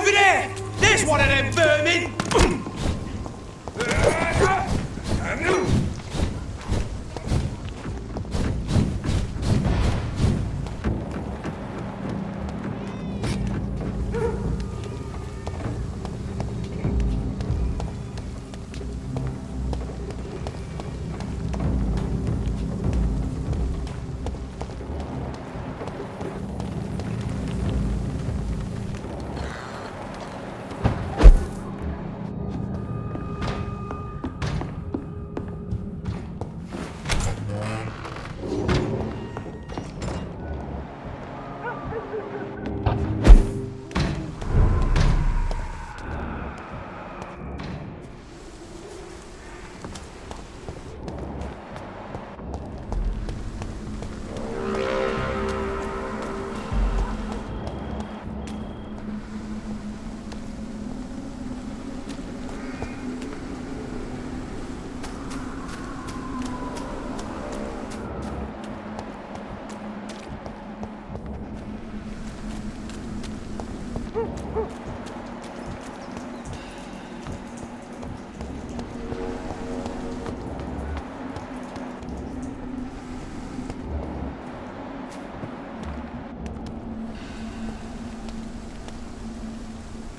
Over there! There's one of them vermin!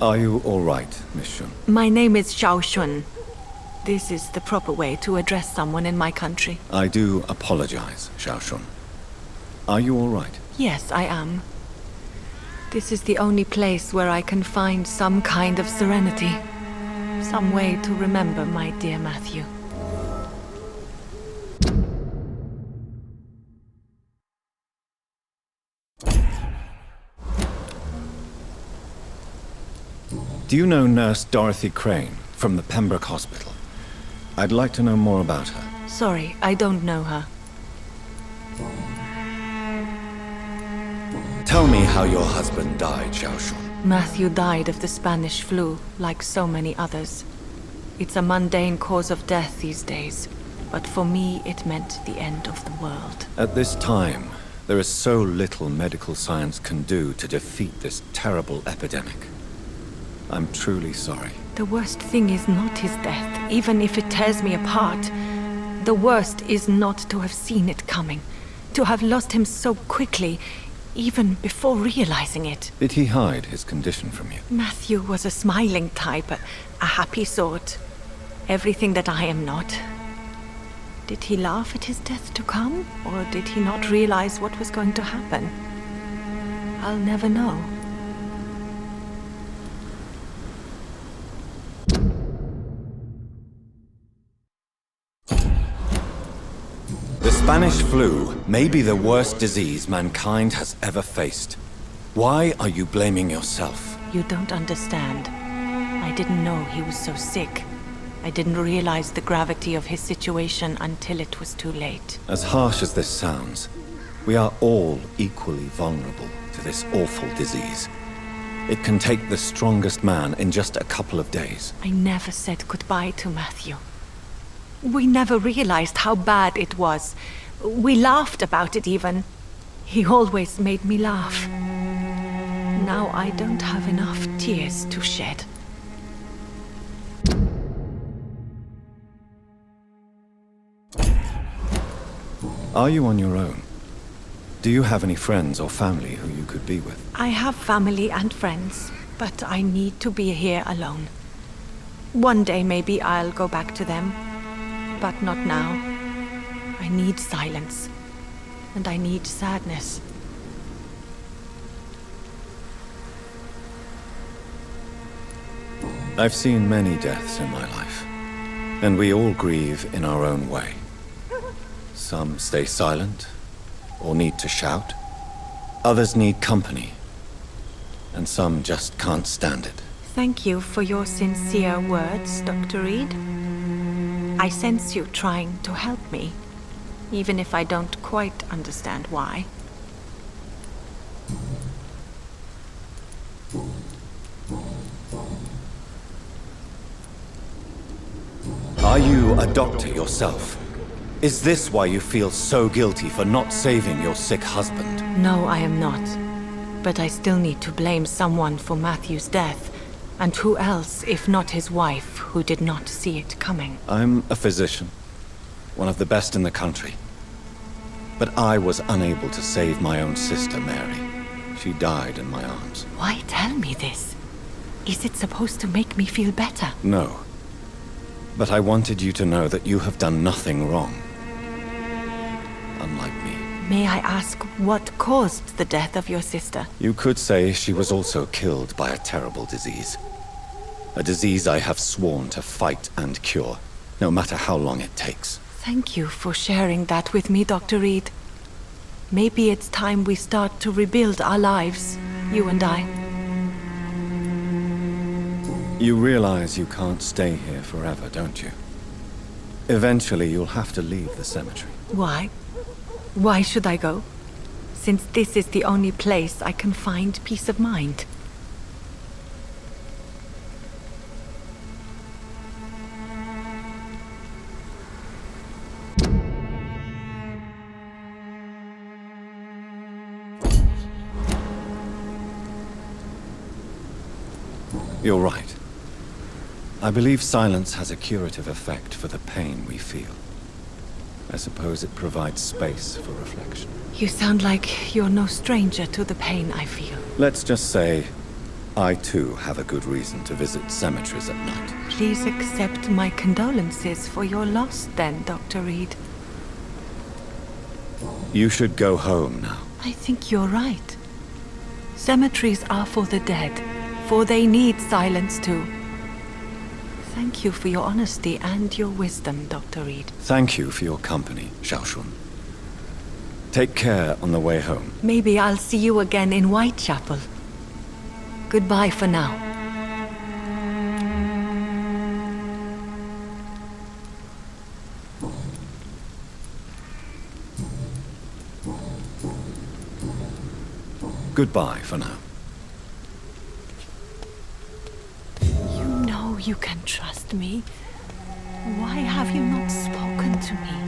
Are you all right, Miss Shun? My name is Xiao Shun. This is the proper way to address someone in my country. I do apologize, Xiao Shun. Are you all right? Yes, I am. This is the only place where I can find some kind of serenity. Some way to remember my dear Matthew. Do you know Nurse Dorothy Crane from the Pembroke Hospital? I'd like to know more about her. Sorry, I don't know her. Tell me how your husband died, Xiao Shun. Matthew died of the Spanish flu, like so many others. It's a mundane cause of death these days, but for me it meant the end of the world. At this time, there is so little medical science can do to defeat this terrible epidemic. I'm truly sorry. The worst thing is not his death, even if it tears me apart. The worst is not to have seen it coming, to have lost him so quickly, even before realizing it. Did he hide his condition from you? Matthew was a smiling type, a happy sort. Everything that I am not. Did he laugh at his death to come, or did he not realize what was going to happen? I'll never know. The Spanish flu may be the worst disease mankind has ever faced. Why are you blaming yourself? You don't understand. I didn't know he was so sick. I didn't realize the gravity of his situation until it was too late. As harsh as this sounds, we are all equally vulnerable to this awful disease. It can take the strongest man in just a couple of days. I never said goodbye to Matthew. We never realized how bad it was. We laughed about it even. He always made me laugh. Now I don't have enough tears to shed. Are you on your own? Do you have any friends or family who you could be with? I have family and friends, but I need to be here alone. One day maybe I'll go back to them. But not now. I need silence. And I need sadness. I've seen many deaths in my life, and we all grieve in our own way. Some stay silent, or need to shout. Others need company, and some just can't stand it. Thank you for your sincere words, Dr. Reed. I sense you trying to help me, even if I don't quite understand why. Are you a doctor yourself? Is this why you feel so guilty for not saving your sick husband? No, I am not. But I still need to blame someone for Matthew's death. And who else, if not his wife, who did not see it coming? I'm a physician, one of the best in the country. But I was unable to save my own sister, Mary. She died in my arms. Why tell me this? Is it supposed to make me feel better? No. But I wanted you to know that you have done nothing wrong. Unlike me. May I ask what caused the death of your sister? You could say she was also killed by a terrible disease. A disease I have sworn to fight and cure, no matter how long it takes. Thank you for sharing that with me, Dr. Reed. Maybe it's time we start to rebuild our lives, you and I. You realize you can't stay here forever, don't you? Eventually you'll have to leave the cemetery. Why? Why should I go? Since this is the only place I can find peace of mind. You're right. I believe silence has a curative effect for the pain we feel. I suppose it provides space for reflection. You sound like you're no stranger to the pain I feel. Let's just say, I too have a good reason to visit cemeteries at night. Please accept my condolences for your loss then, Dr. Reed. You should go home now. I think you're right. Cemeteries are for the dead, for they need silence too. Thank you for your honesty and your wisdom, Dr. Reed. Thank you for your company, Xiaoshun. Take care on the way home. Maybe I'll see you again in Whitechapel. Goodbye for now. Goodbye for now. You can trust me. Why have you not spoken to me?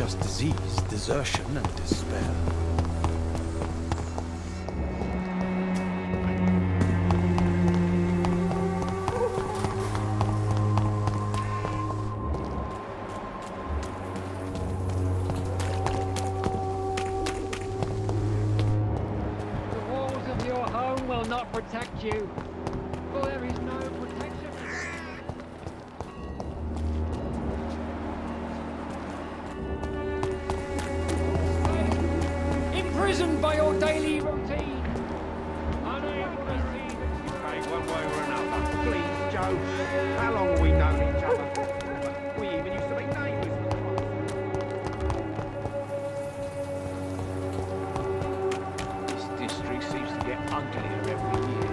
just disease, desertion, and despair. The walls of your home will not protect you, for there is no protection. Imprisoned by your daily routine, unable to see that you Hey, one way or another. Please, Joe. How long have we known each other? We even used to be neighbours. This district seems to get uglier every year.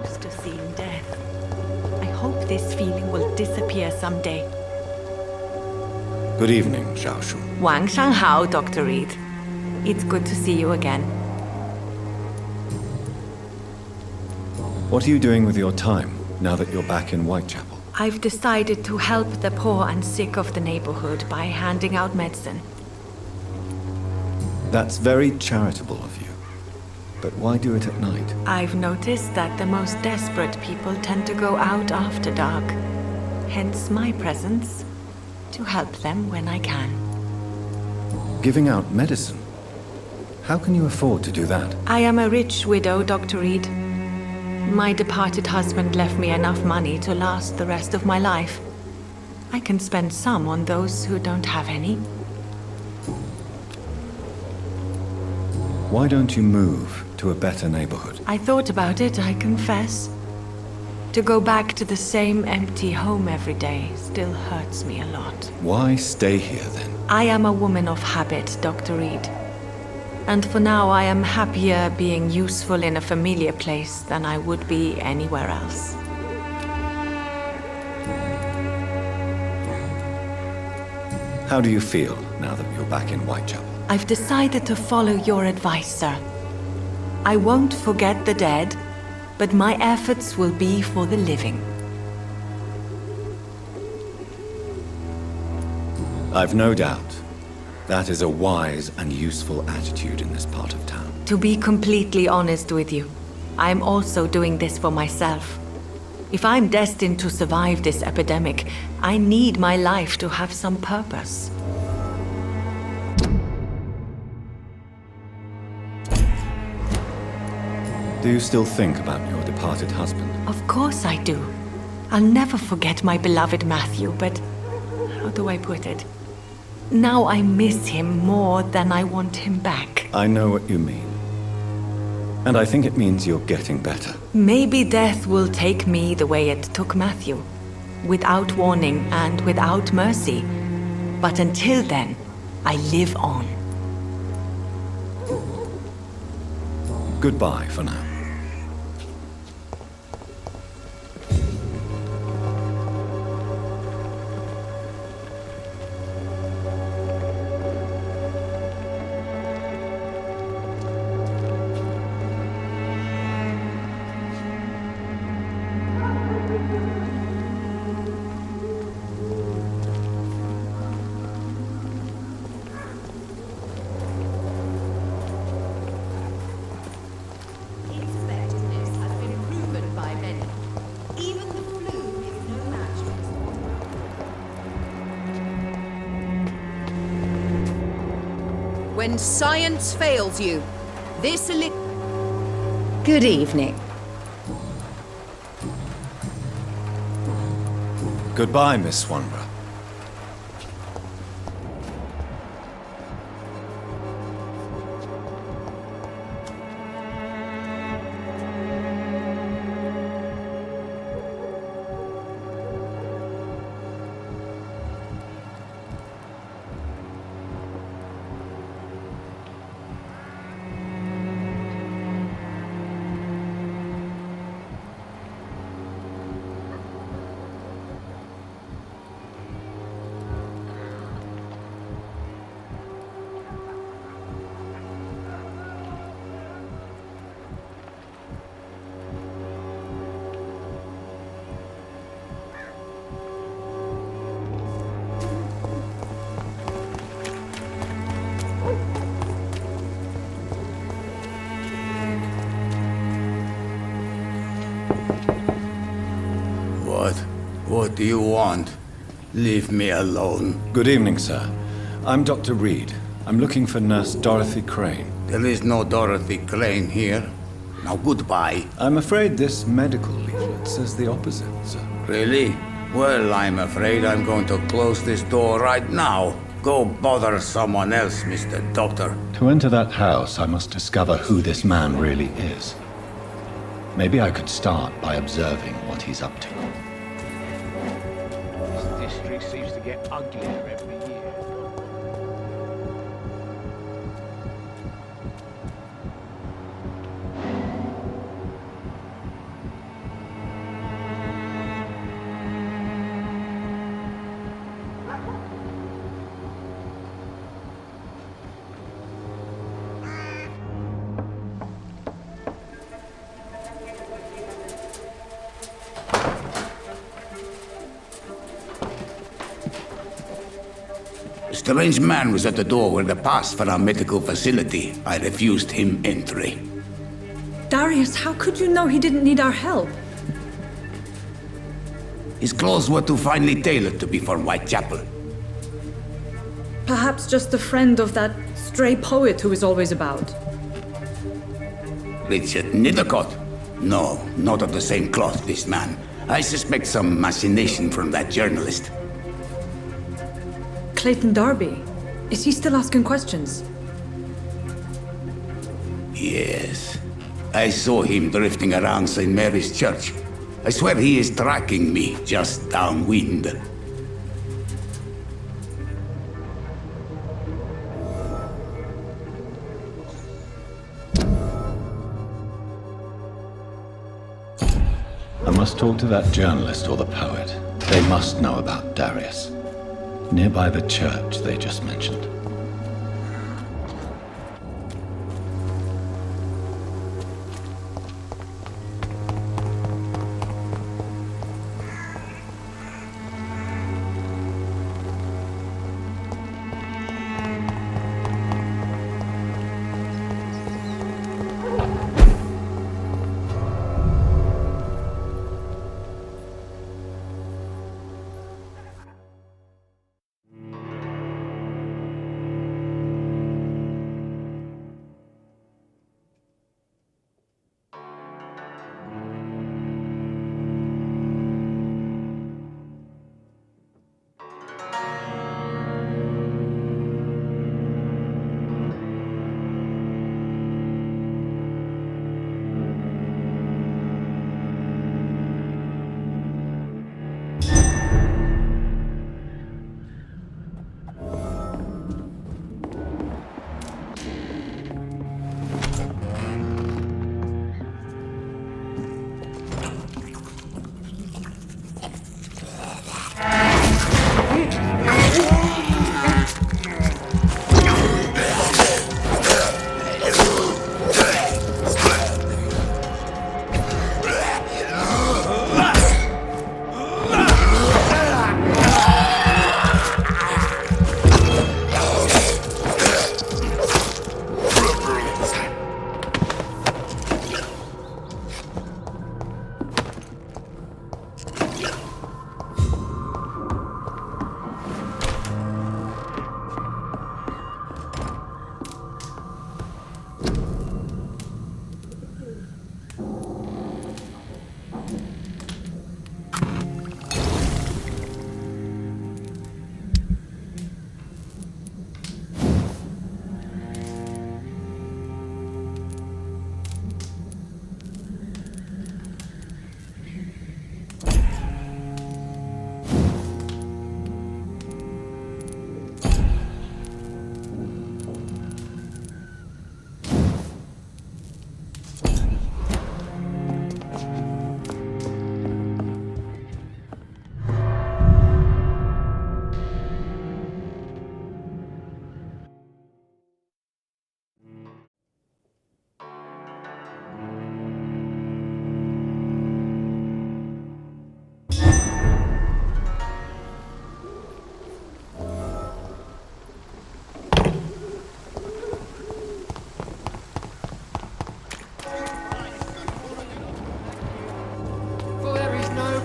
Used to seeing death. I hope this feeling will disappear someday. Good evening, Xiaoshu. Wang Shanghao, Dr. Reed. It's good to see you again. What are you doing with your time now that you're back in Whitechapel? I've decided to help the poor and sick of the neighborhood by handing out medicine. That's very charitable of you. But why do it at night? I've noticed that the most desperate people tend to go out after dark. Hence my presence, to help them when I can. Giving out medicine? How can you afford to do that? I am a rich widow, Dr. Reed. My departed husband left me enough money to last the rest of my life. I can spend some on those who don't have any. Why don't you move to a better neighborhood? I thought about it, I confess. To go back to the same empty home every day still hurts me a lot. Why stay here then? I am a woman of habit, Dr. Reed. And for now, I am happier being useful in a familiar place than I would be anywhere else. How do you feel now that you're back in Whitechapel? I've decided to follow your advice, sir. I won't forget the dead, but my efforts will be for the living. I've no doubt. That is a wise and useful attitude in this part of town. To be completely honest with you, I'm also doing this for myself. If I'm destined to survive this epidemic, I need my life to have some purpose. Do you still think about your departed husband? Of course I do. I'll never forget my beloved Matthew, but how do I put it? Now I miss him more than I want him back. I know what you mean. And I think it means you're getting better. Maybe death will take me the way it took Matthew, without warning and without mercy. But until then, I live on. Goodbye for now. Effectiveness has been proven by many. Even the flu is no match to its. When science fails you, this Good evening. Goodbye, Miss Swanborough. What do you want? Leave me alone. Good evening, sir. I'm Dr. Reed. I'm looking for Nurse Dorothy Crane. There is no Dorothy Crane here. Now goodbye. I'm afraid this medical leaflet says the opposite, sir. Really? Well, I'm afraid I'm going to close this door right now. Go bother someone else, Mr. Doctor. To enter that house, I must discover who this man really is. Maybe I could start by observing what he's up to. This district seems to get uglier every year. A strange man was at the door with a pass for our medical facility. I refused him entry. Darius, how could you know he didn't need our help? His clothes were too finely tailored to be for Whitechapel. Perhaps just a friend of that stray poet who is always about. Richard Nithercott? No, not of the same cloth, this man. I suspect some machination from that journalist. Clayton Darby. Is he still asking questions? Yes. I saw him drifting around St. Mary's Church. I swear he is tracking me just downwind. I must talk to that journalist or the poet. They must know about Darius. Nearby the church they just mentioned.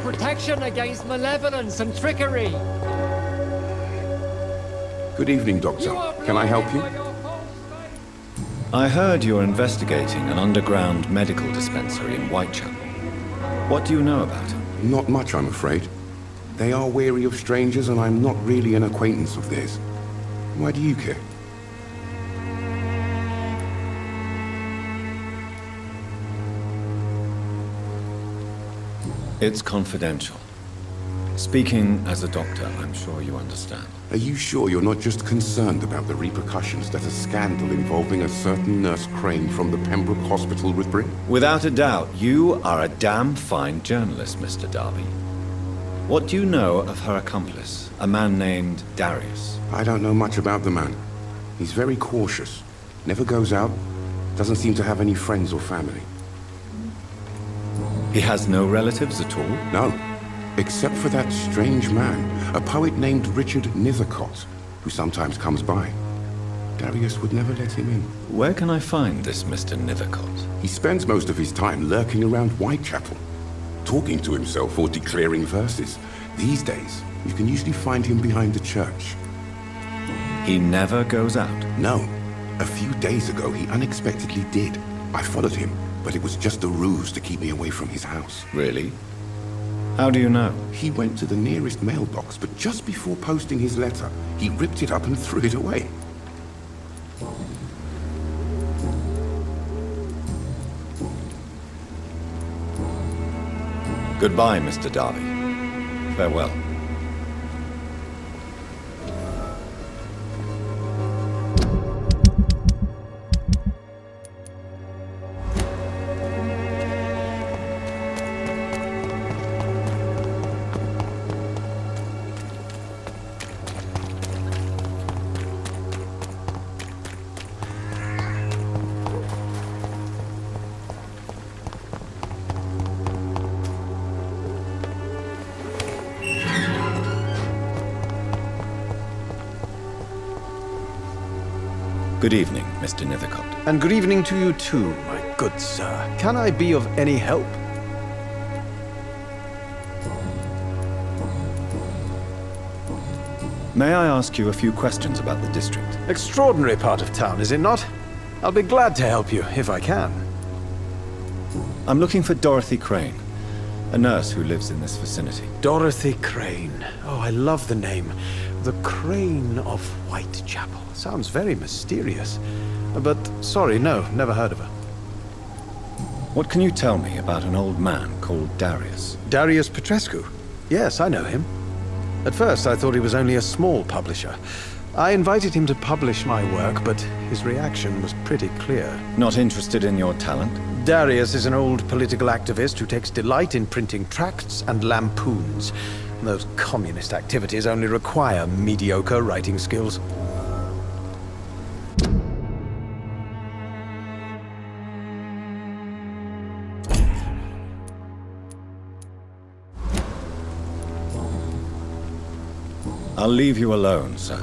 protection against malevolence and trickery. Good evening, Doctor. Can I help you? I heard you're investigating an underground medical dispensary in Whitechapel. What do you know about it? Not much, I'm afraid. They are wary of strangers, and I'm not really an acquaintance of theirs. Why do you care? It's confidential. Speaking as a doctor, I'm sure you understand. Are you sure you're not just concerned about the repercussions that a scandal involving a certain Nurse Crane from the Pembroke Hospital would bring? Without a doubt, you are a damn fine journalist, Mr. Darby. What do you know of her accomplice, a man named Darius? I don't know much about the man. He's very cautious. Never goes out. Doesn't seem to have any friends or family. He has no relatives at all? No. Except for that strange man, a poet named Richard Nithercott, who sometimes comes by. Darius would never let him in. Where can I find this Mr. Nithercott? He spends most of his time lurking around Whitechapel, talking to himself or declaring verses. These days, you can usually find him behind the church. He never goes out? No. A few days ago, he unexpectedly did. I followed him, but it was just a ruse to keep me away from his house. Really? How do you know? He went to the nearest mailbox, but just before posting his letter, he ripped it up and threw it away. Goodbye, Mr. Darby. Farewell. Good evening, Mr. Nithercott. And good evening to you too, my good sir. Can I be of any help? May I ask you a few questions about the district? Extraordinary part of town, is it not? I'll be glad to help you, if I can. I'm looking for Dorothy Crane, a nurse who lives in this vicinity. Dorothy Crane. Oh, I love the name. The Crane of Whitechapel. Sounds very mysterious. But, sorry, no, never heard of her. What can you tell me about an old man called Darius? Darius Petrescu? Yes, I know him. At first, I thought he was only a small publisher. I invited him to publish my work, but his reaction was pretty clear. Not interested in your talent? Darius is an old political activist who takes delight in printing tracts and lampoons. Those communist activities only require mediocre writing skills. I'll leave you alone, sir.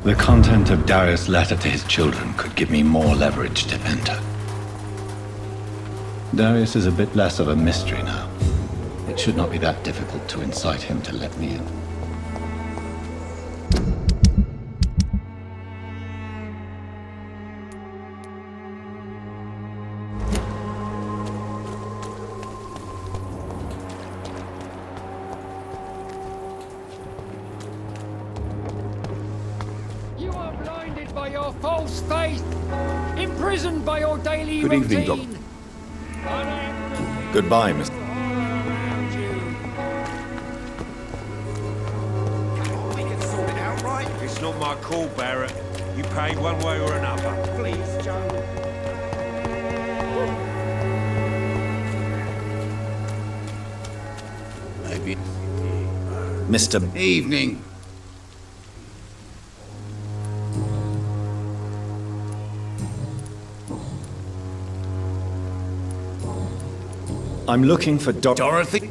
The content of Darius' letter to his children could give me more leverage to enter. Darius is a bit less of a mystery now. It should not be that difficult to incite him to let me in. by your false faith, imprisoned by your daily Good routine. evening, Goodbye, Mr. We can sort it out, right? It's not my call, Barrett. You pay one way or another. Please, Joe. Maybe. Mr. Evening. I'm looking for Dorothy?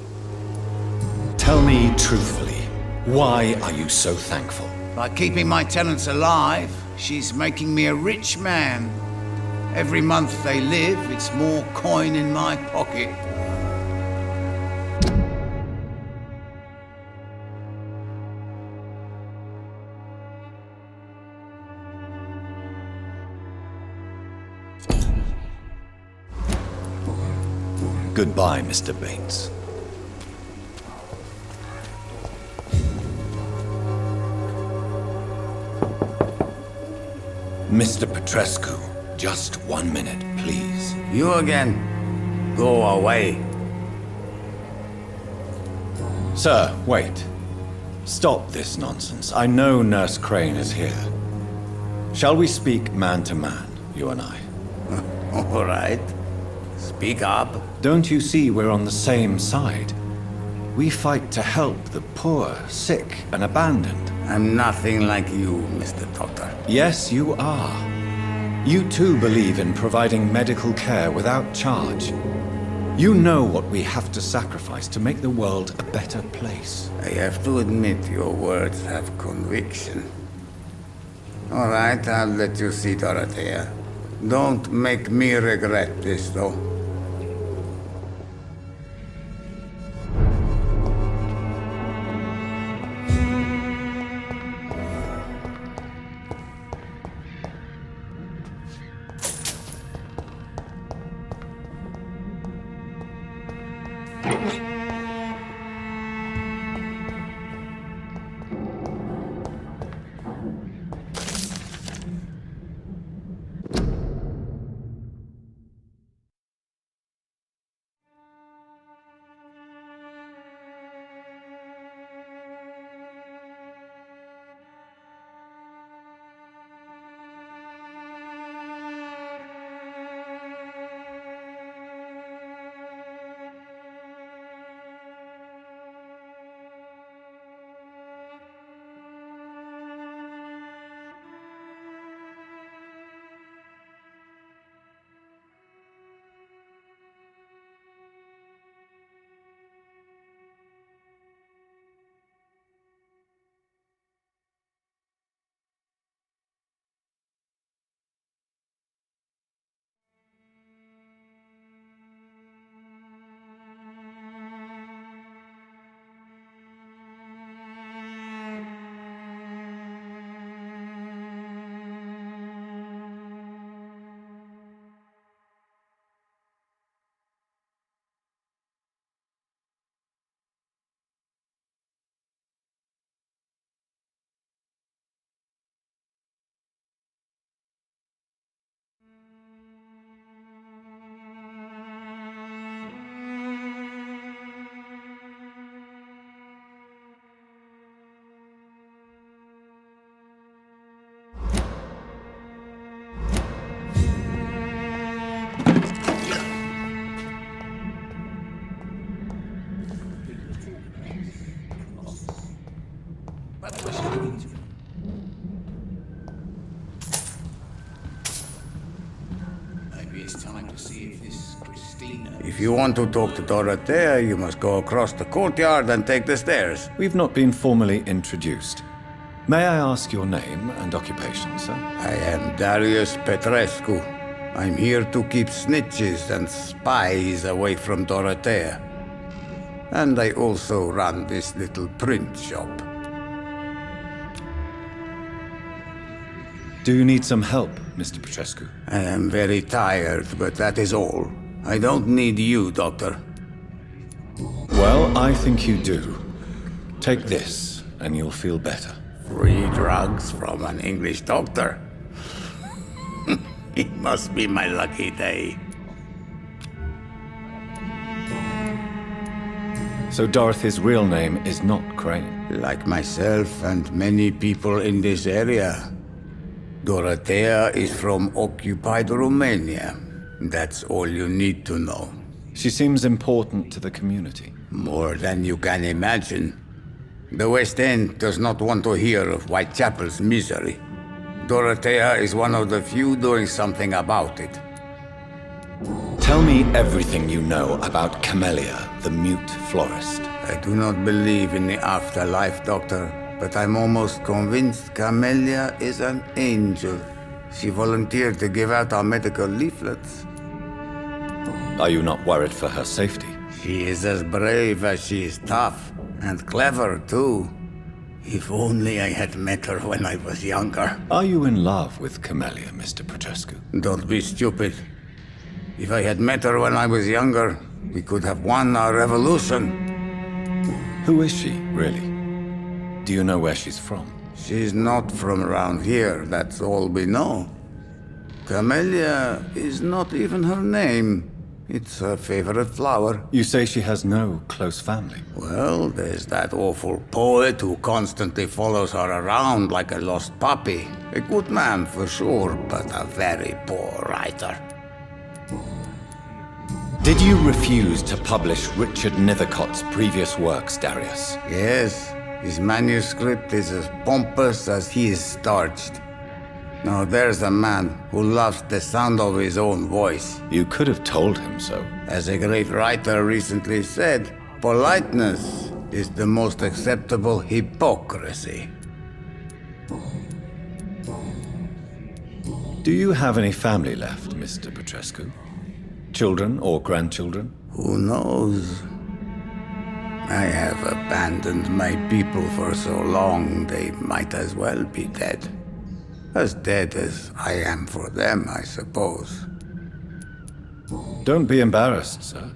Tell me truthfully, why are you so thankful? By keeping my tenants alive, she's making me a rich man. Every month they live, it's more coin in my pocket. Goodbye, Mr. Bates. Mr. Petrescu, just 1 minute, please. You again. Go away. Sir, wait. Stop this nonsense. I know Nurse Crane is here. Shall we speak man to man, you and I? All right. Speak up. Don't you see we're on the same side? We fight to help the poor, sick, and abandoned. I'm nothing like you, Mr. Doctor. Yes, you are. You too believe in providing medical care without charge. You know what we have to sacrifice to make the world a better place. I have to admit your words have conviction. All right, I'll let you see Dorothea. Don't make me regret this, though. If you want to talk to Dorothea, you must go across the courtyard and take the stairs. We've not been formally introduced. May I ask your name and occupation, sir? I am Darius Petrescu. I'm here to keep snitches and spies away from Dorothea. And I also run this little print shop. Do you need some help, Mr. Petrescu? I am very tired, but that is all. I don't need you, Doctor. Well, I think you do. Take this, and you'll feel better. Free drugs from an English doctor. It must be my lucky day. So Dorothy's real name is not Crane. Like myself and many people in this area, Dorothea is from occupied Romania. That's all you need to know. She seems important to the community. More than you can imagine. The West End does not want to hear of Whitechapel's misery. Dorothea is one of the few doing something about it. Tell me everything you know about Camellia, the mute florist. I do not believe in the afterlife, Doctor, but I'm almost convinced Camellia is an angel. She volunteered to give out our medical leaflets. Are you not worried for her safety? She is as brave as she is tough, and clever too. If only I had met her when I was younger. Are you in love with Camellia, Mr. Petrescu? Don't be stupid. If I had met her when I was younger, we could have won our revolution. Who is she, really? Do you know where she's from? She's not from around here, that's all we know. Camellia is not even her name. It's her favorite flower. You say she has no close family? Well, there's that awful poet who constantly follows her around like a lost puppy. A good man for sure, but a very poor writer. Did you refuse to publish Richard Nethercott's previous works, Darius? Yes, his manuscript is as pompous as he is starched. Now there's a man who loves the sound of his own voice. You could have told him so. As a great writer recently said, politeness is the most acceptable hypocrisy. Do you have any family left, Mr. Petrescu? Children or grandchildren? Who knows? I have abandoned my people for so long, they might as well be dead. As dead as I am for them, I suppose. Don't be embarrassed, sir.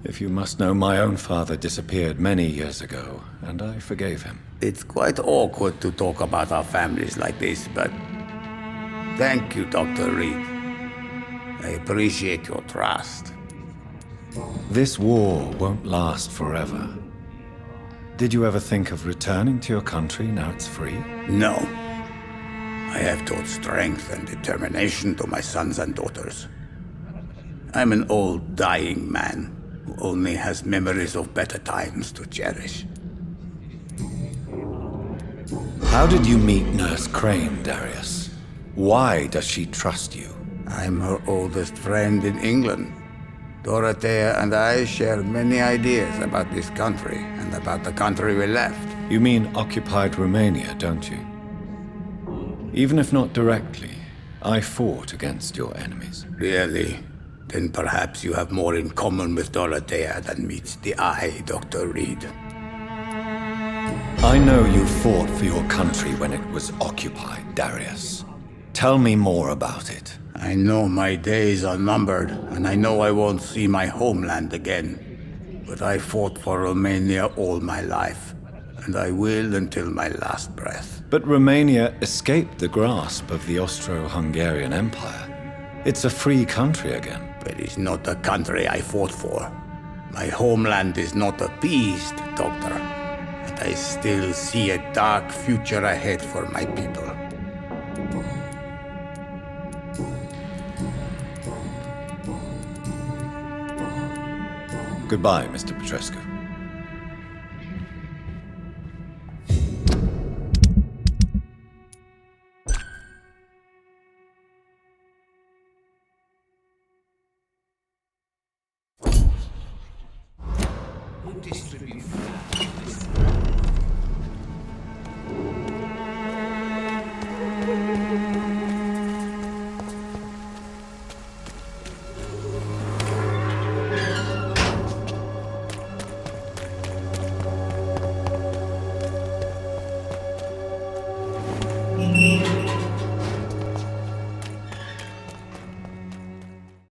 If you must know, my own father disappeared many years ago, and I forgave him. It's quite awkward to talk about our families like this, but thank you, Dr. Reed. I appreciate your trust. This war won't last forever. Did you ever think of returning to your country now it's free? No. I have taught strength and determination to my sons and daughters. I'm an old, dying man who only has memories of better times to cherish. How did you meet Nurse Crane, Darius? Why does she trust you? I'm her oldest friend in England. Dorothea and I share many ideas about this country and about the country we left. You mean occupied Romania, don't you? Even if not directly, I fought against your enemies. Really? Then perhaps you have more in common with Dorothea than meets the eye, Dr. Reed. I know you fought for your country when it was occupied, Darius. Tell me more about it. I know my days are numbered, and I know I won't see my homeland again. But I fought for Romania all my life, and I will until my last breath. But Romania escaped the grasp of the Austro-Hungarian Empire. It's a free country again. But it's not the country I fought for. My homeland is not appeased, Doctor. And I still see a dark future ahead for my people. Goodbye, Mr. Petrescu.